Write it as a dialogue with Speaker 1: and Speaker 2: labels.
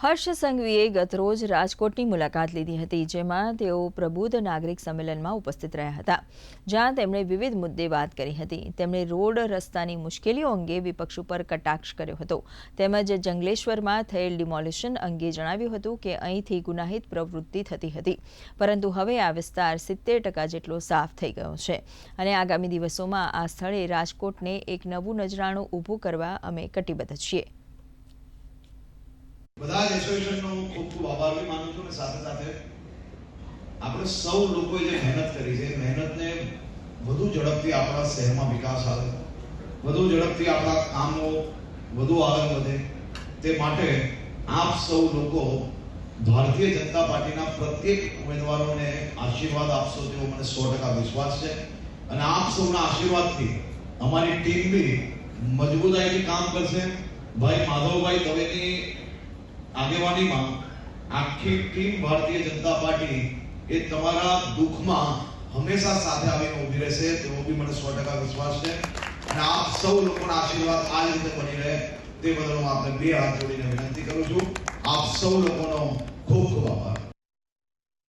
Speaker 1: હર્ષ સંઘવીએ ગતરોજ રાજકોટની મુલાકાત લીધી હતી, જેમાં તેઓ પ્રબુદ્ધ નાગરિક સંમેલનમાં ઉપસ્થિત રહ્યા હતા, જ્યાં તેમણે વિવિધ મુદ્દે વાત કરી હતી. તેમણે રોડ રસ્તાની મુશ્કેલીઓ અંગે વિપક્ષ ઉપર કટાક્ષ કર્યો હતો, તેમજ જંગલેશ્વરમાં થયેલ ડિમોલિશન અંગે જણાવ્યું હતું કે અહીંથી ગુનાહિત પ્રવૃત્તિ થતી હતી, પરંતુ હવે આ વિસ્તાર 70% જેટલો સાફ થઈ ગયો છે અને આગામી દિવસોમાં આ સ્થળે રાજકોટને એક નવું નજરાણું ઊભું કરવા અમે કટિબદ્ધ છીએ.
Speaker 2: બધા જ એસોસિએશનનો ખૂબ ખૂબ આભાર બી માનું છું અને સાથે સાથે આપણે સૌ લોકોએ જે મહેનત કરી છે, મહેનતને વધુ ઝડપથી આપણા શહેરમાં વિકાસ આવે, વધુ ઝડપથી આપણા કામો વધુ આગળ વધે, તે માટે આપ સૌ લોકો ભારતીય જનતા પાર્ટીના પ્રત્યેક ઉમેદવારોને આશીર્વાદ આપશો તેવો મને 100% વિશ્વાસ છે અને આપ સૌના આશીર્વાદથી અમારી ટીમ બી મજબૂતાઈથી કામ કરશે. ભાઈ માધવભાઈ દવેની આગેવાનીમાં આખી ટીમ ભારતીય જનતા પાર્ટી એ તમારા દુઃખમાં હંમેશા સાથે આવીને ઊભી રહેશે તેવો બી મને 100% વિશ્વાસ છે અને આપ સૌ લોકોના આશીર્વાદ આ રીતે બની રહે તે બદલ હું આપને બે હાથ જોડીને વિનંતી કરું છું. આપ સૌ લોકોનો ખૂબ ખૂબ આભાર.